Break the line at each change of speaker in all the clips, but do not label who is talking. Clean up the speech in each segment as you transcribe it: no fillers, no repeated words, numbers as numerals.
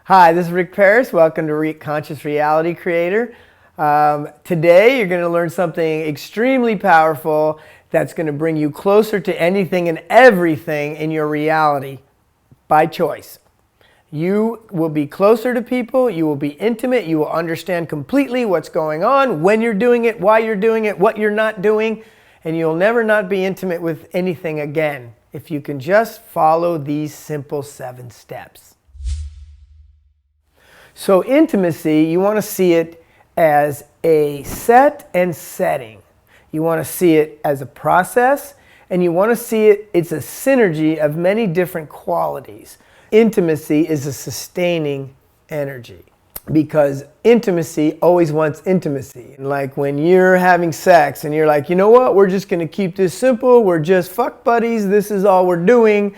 Hi, this is Rick Paris. Welcome to Conscious Reality Creator. Today you're going to learn something extremely powerful that's going to bring you closer to anything and everything in your reality by choice. You will be closer to people, you will be intimate, you will understand completely what's going on, when you're doing it, why you're doing it, what you're not doing, and you'll never not be intimate with anything again if you can just follow these simple 7 steps. So intimacy, you want to see it as a set and setting. You want to see it as a process, and you want to see it's a synergy of many different qualities. Intimacy is a sustaining energy because intimacy always wants intimacy. Like when you're having sex and you're like, you know what, we're just going to keep this simple. We're just fuck buddies. This is all we're doing.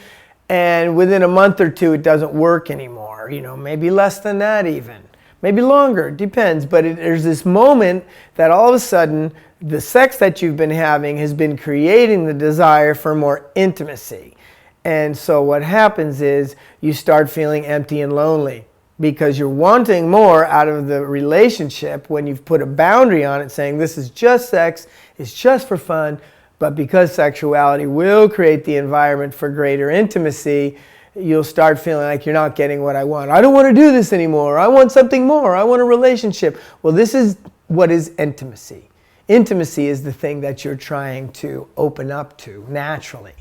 And within a month or two, it doesn't work anymore. You know, maybe less than that even. Maybe longer, it depends. But there's this moment that all of a sudden, the sex that you've been having has been creating the desire for more intimacy. And so what happens is you start feeling empty and lonely because you're wanting more out of the relationship when you've put a boundary on it saying this is just sex, it's just for fun. But because sexuality will create the environment for greater intimacy, you'll start feeling like you're not getting what I want. I don't want to do this anymore. I want something more. I want a relationship. Well, this is what is intimacy. Intimacy is the thing that you're trying to open up to naturally.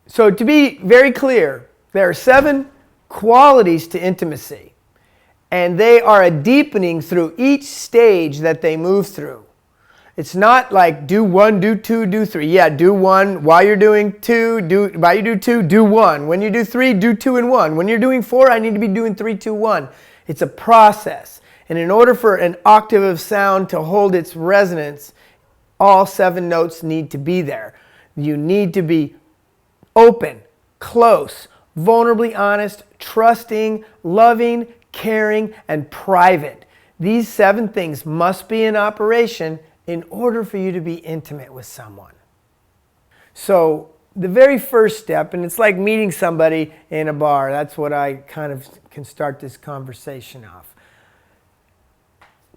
So to be very clear, there are 7 qualities to intimacy. And they are a deepening through each stage that they move through. It's not like do 1, do 2, do 3. Yeah, do 1 while you're doing 2. While you do 2, do 1. When you do 3, do 2 and 1. When you're doing 4, I need to be doing 3, 2, 1. It's a process. And in order for an octave of sound to hold its resonance, all 7 notes need to be there. You need to be open, close, vulnerably honest, trusting, loving, caring, and private. These 7 things must be in operation in order for you to be intimate with someone. So the very first step, and it's like meeting somebody in a bar. That's what I kind of can start this conversation off.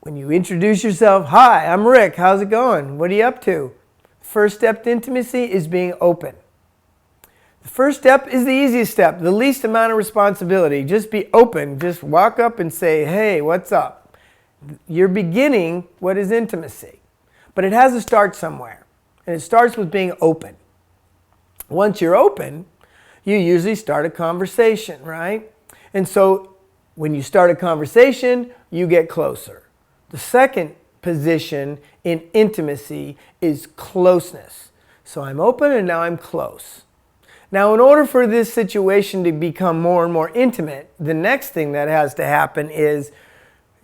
When you introduce yourself, hi, I'm Rick, how's it going? What are you up to? First step to intimacy is being open. The first step is the easiest step, the least amount of responsibility. Just be open, just walk up and say, hey, what's up? You're beginning what is intimacy. But it has to start somewhere. And it starts with being open. Once you're open, you usually start a conversation, right? And so when you start a conversation, you get closer. The second position in intimacy is closeness. So I'm open and now I'm close. Now, in order for this situation to become more and more intimate, the next thing that has to happen is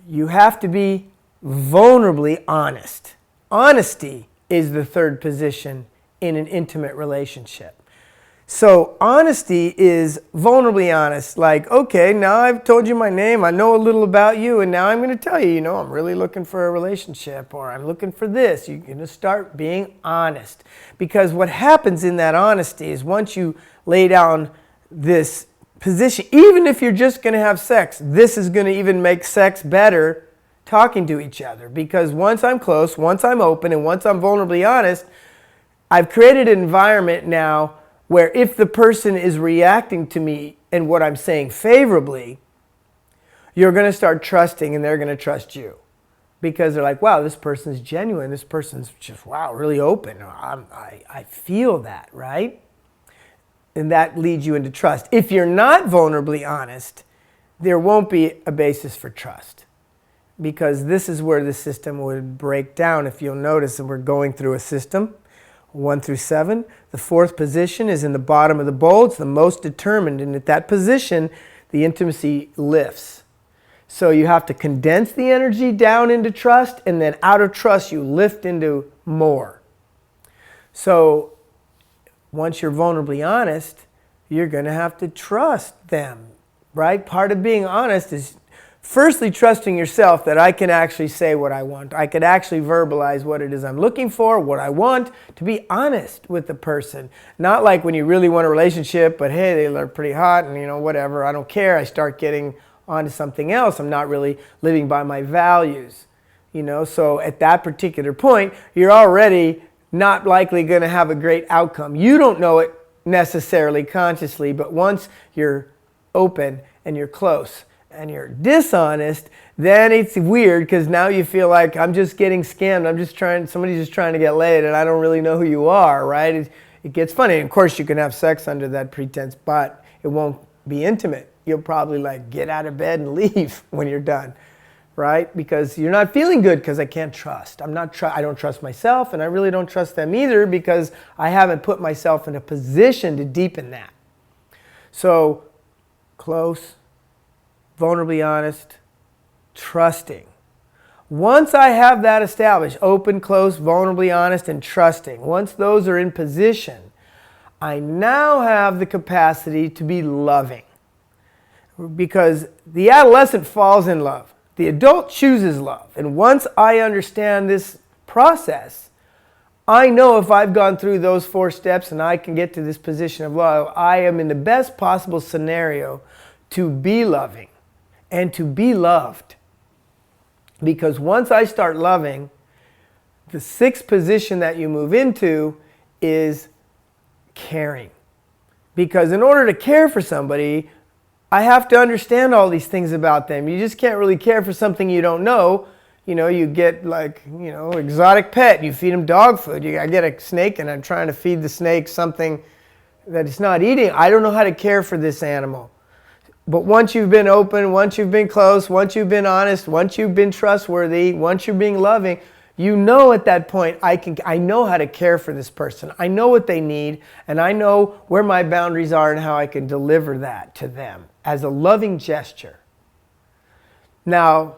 you have to be vulnerably honest. Honesty is the third position in an intimate relationship. So honesty is vulnerably honest. Like, okay, now I've told you my name, I know a little about you, and now I'm going to tell you, I'm really looking for a relationship, or I'm looking for this. You're going to start being honest. Because what happens in that honesty is once you lay down this position, even if you're just going to have sex, this is going to even make sex better. Talking to each other, because once I'm close, once I'm open, and once I'm vulnerably honest, I've created an environment now where if the person is reacting to me and what I'm saying favorably, you're going to start trusting and they're going to trust you. Because they're like, wow, this person's genuine. This person's just, wow, really open. I feel that, right? And that leads you into trust. If you're not vulnerably honest, there won't be a basis for trust. Because this is where the system would break down. If you'll notice that we're going through a system, 1 through 7. The 4th position is in the bottom of the bowl. It's the most determined. And at that position, the intimacy lifts. So you have to condense the energy down into trust, and then out of trust, you lift into more. So once you're vulnerably honest, you're going to have to trust them, right? Part of being honest is Firstly, trusting yourself that I can actually say what I want. I could actually verbalize what it is I'm looking for, what I want, to be honest with the person. Not like when you really want a relationship, but hey, they look pretty hot and whatever, I don't care. I start getting onto something else. I'm not really living by my values. So at that particular point, you're already not likely going to have a great outcome. You don't know it necessarily consciously, but once you're open and you're close, and you're dishonest, then it's weird because now you feel like I'm just getting scammed. Somebody's just trying to get laid and I don't really know who you are, right? It gets funny. And of course you can have sex under that pretense, but it won't be intimate. You'll probably get out of bed and leave when you're done, right? Because you're not feeling good because I can't trust. I don't trust myself and I really don't trust them either because I haven't put myself in a position to deepen that. So close, vulnerably honest, trusting. Once I have that established, open, close, vulnerably honest, and trusting, once those are in position, I now have the capacity to be loving. Because the adolescent falls in love. The adult chooses love. And once I understand this process, I know if I've gone through those 4 steps and I can get to this position of love, I am in the best possible scenario to be loving. And to be loved. Because once I start loving, the 6th position that you move into is caring. Because in order to care for somebody, I have to understand all these things about them. You just can't really care for something you don't know. You get exotic pet, you feed them dog food. I get a snake and I'm trying to feed the snake something that it's not eating. I don't know how to care for this animal. But once you've been open, once you've been close, once you've been honest, once you've been trustworthy, once you're being loving, at that point, I know how to care for this person. I know what they need, and I know where my boundaries are and how I can deliver that to them as a loving gesture. Now,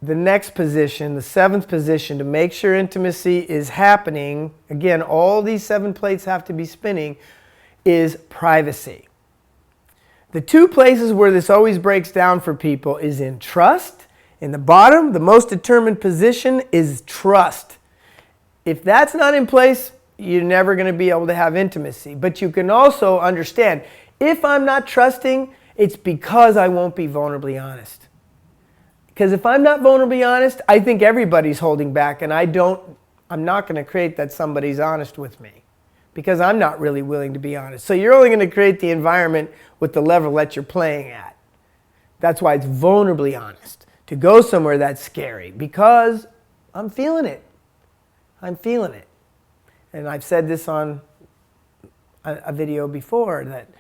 the next position, the 7th position, to make sure intimacy is happening, again, all these 7 plates have to be spinning, is privacy. The 2 places where this always breaks down for people is in trust. In the bottom, the most determined position is trust. If that's not in place, you're never going to be able to have intimacy. But you can also understand, if I'm not trusting, it's because I won't be vulnerably honest. Because if I'm not vulnerably honest, I think everybody's holding back, and I'm not going to create that somebody's honest with me. Because I'm not really willing to be honest. So you're only going to create the environment with the level that you're playing at. That's why it's vulnerably honest. To go somewhere that's scary. Because I'm feeling it. I'm feeling it. And I've said this on a video before, that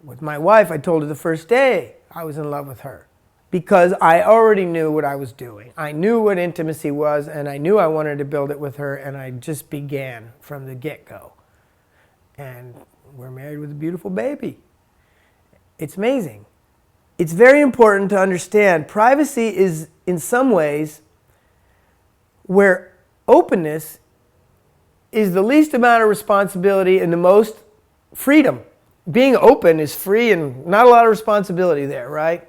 with my wife, I told her the first day I was in love with her. Because I already knew what I was doing. I knew what intimacy was, and I knew I wanted to build it with her, and I just began from the get-go. And we're married with a beautiful baby. It's amazing. It's very important to understand privacy is in some ways where openness is the least amount of responsibility and the most freedom. Being open is free and not a lot of responsibility there, right?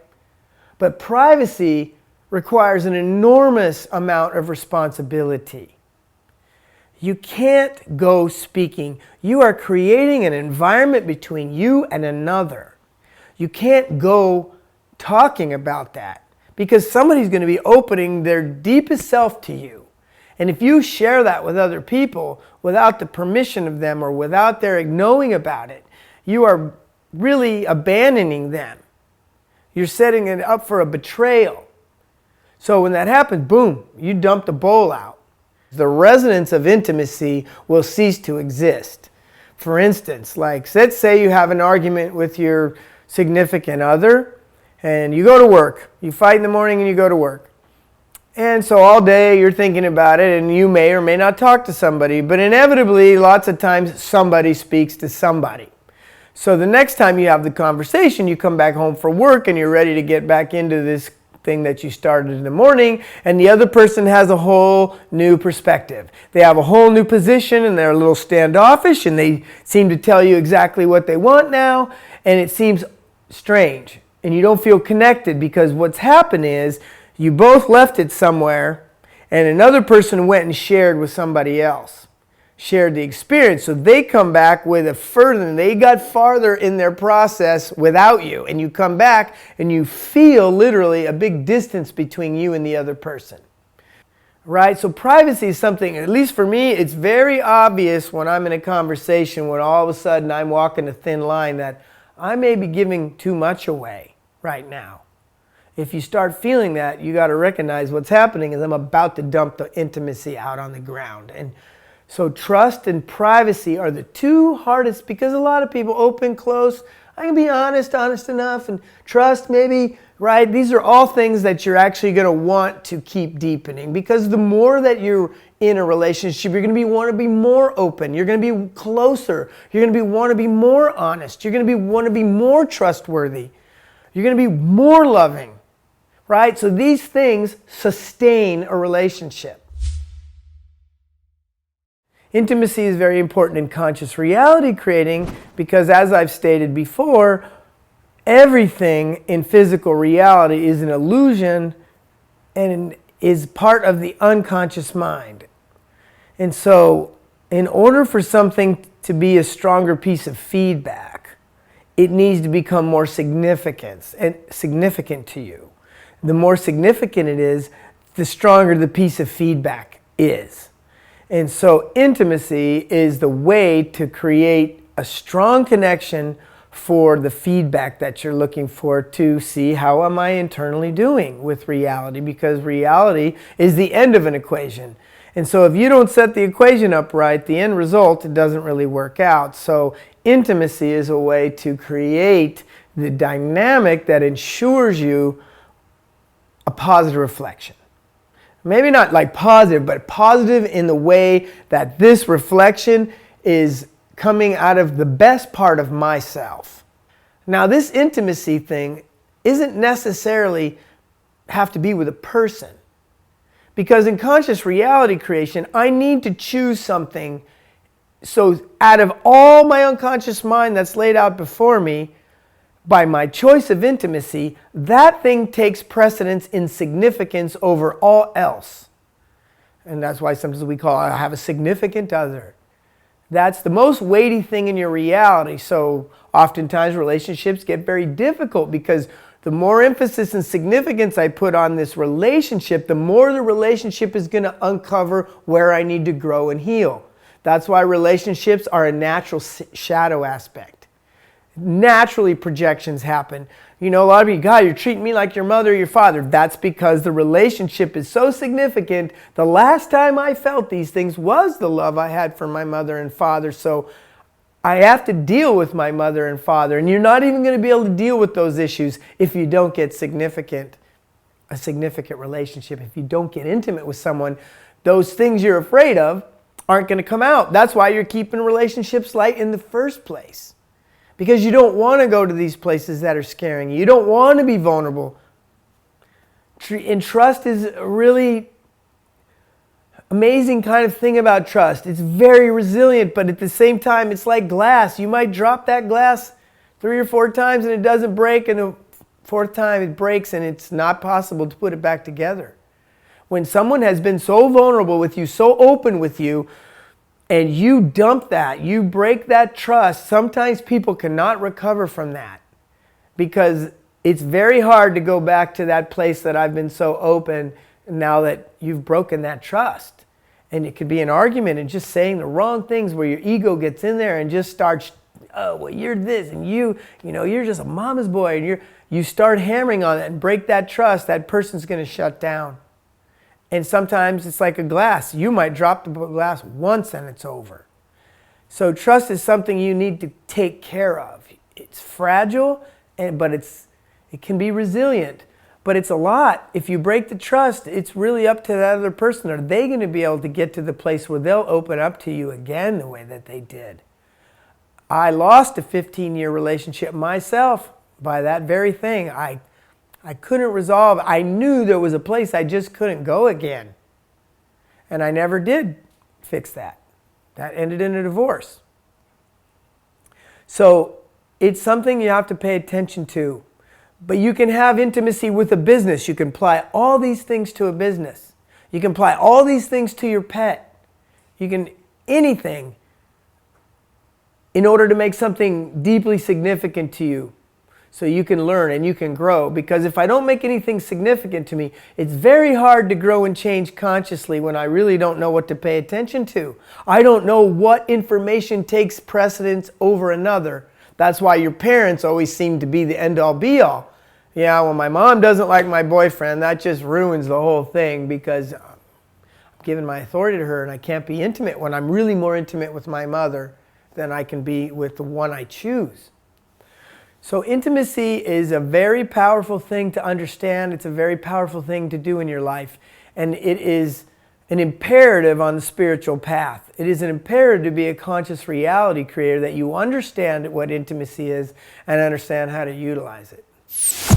But privacy requires an enormous amount of responsibility. You can't go speaking. You are creating an environment between you and another. You can't go talking about that because somebody's going to be opening their deepest self to you. And if you share that with other people without the permission of them or without their knowing about it, you are really abandoning them. You're setting it up for a betrayal. So when that happens, boom, you dump the bowl out. The resonance of intimacy will cease to exist. For instance, let's say you have an argument with your significant other and you go to work. You fight in the morning and you go to work. And so all day you're thinking about it and you may or may not talk to somebody, but inevitably lots of times somebody speaks to somebody. So the next time you have the conversation, you come back home from work and you're ready to get back into this thing that you started in the morning, and the other person has a whole new perspective. They have a whole new position and they're a little standoffish and they seem to tell you exactly what they want now, and it seems strange and you don't feel connected, because what's happened is you both left it somewhere and another person went and shared with somebody else, shared the experience. So they come back with they got farther in their process without you, and you come back and you feel literally a big distance between you and the other person. Right? So privacy is something, at least for me, it's very obvious when I'm in a conversation, when all of a sudden I'm walking a thin line, that I may be giving too much away right now. If you start feeling that, you got to recognize what's happening is I'm about to dump the intimacy out on the ground. And so trust and privacy are the two hardest, because a lot of people open, close, I can be honest enough, and trust maybe, right? These are all things that you're actually going to want to keep deepening, because the more that you're in a relationship, you're going to want to be more open. You're going to be closer. You're going to want to be more honest. You're going to want to be more trustworthy. You're going to be more loving, right? So these things sustain a relationship. Intimacy is very important in conscious reality creating, because as I've stated before, everything in physical reality is an illusion and is part of the unconscious mind. And so in order for something to be a stronger piece of feedback, it needs to become more significant to you. The more significant it is, the stronger the piece of feedback is. And so intimacy is the way to create a strong connection for the feedback that you're looking for, to see how am I internally doing with reality, because reality is the end of an equation. And so if you don't set the equation up right, the end result, it doesn't really work out. So intimacy is a way to create the dynamic that ensures you a positive reflection. Maybe not like positive, but positive in the way that this reflection is coming out of the best part of myself. Now, this intimacy thing isn't necessarily have to be with a person, because in conscious reality creation, I need to choose something. So out of all my unconscious mind that's laid out before me, by my choice of intimacy, that thing takes precedence in significance over all else. And that's why sometimes we call it, I have a significant other. That's the most weighty thing in your reality. So oftentimes relationships get very difficult, because the more emphasis and significance I put on this relationship, the more the relationship is going to uncover where I need to grow and heal. That's why relationships are a natural shadow aspect. Naturally, projections happen. You know, a lot of you, God, you're treating me like your mother or your father. That's because the relationship is so significant. The last time I felt these things was the love I had for my mother and father. So I have to deal with my mother and father. And you're not even going to be able to deal with those issues if you don't get a significant relationship. If you don't get intimate with someone, those things you're afraid of aren't going to come out. That's why you're keeping relationships light in the first place. Because you don't want to go to these places that are scaring you. You don't want to be vulnerable. And trust is a really amazing kind of thing about trust. It's very resilient, but at the same time, it's like glass. You might drop that glass 3 or 4 times and it doesn't break, and the 4th time it breaks and it's not possible to put it back together. When someone has been so vulnerable with you, so open with you, and you dump that, you break that trust, sometimes people cannot recover from that, because it's very hard to go back to that place that I've been so open now that you've broken that trust. And it could be an argument and just saying the wrong things where your ego gets in there and just starts, oh, well, you're this, and you know, you're just a mama's boy, and you start hammering on it and break that trust, that person's going to shut down. And sometimes it's like a glass. You might drop the glass once and it's over. So trust is something you need to take care of. It's fragile, but it can be resilient. But it's a lot. If you break the trust, it's really up to that other person. Are they going to be able to get to the place where they'll open up to you again the way that they did? I lost a 15-year relationship myself by that very thing. I couldn't resolve. I knew there was a place I just couldn't go again. And I never did fix that. That ended in a divorce. So it's something you have to pay attention to. But you can have intimacy with a business. You can apply all these things to a business. You can apply all these things to your pet. You can anything in order to make something deeply significant to you so you can learn and you can grow. Because if I don't make anything significant to me, it's very hard to grow and change consciously when I really don't know what to pay attention to. I don't know what information takes precedence over another. That's why your parents always seem to be the end-all be-all. Yeah, well, my mom doesn't like my boyfriend. That just ruins the whole thing because I'm giving my authority to her and I can't be intimate when I'm really more intimate with my mother than I can be with the one I choose. So intimacy is a very powerful thing to understand. It's a very powerful thing to do in your life. And it is an imperative on the spiritual path. It is an imperative to be a conscious reality creator that you understand what intimacy is and understand how to utilize it.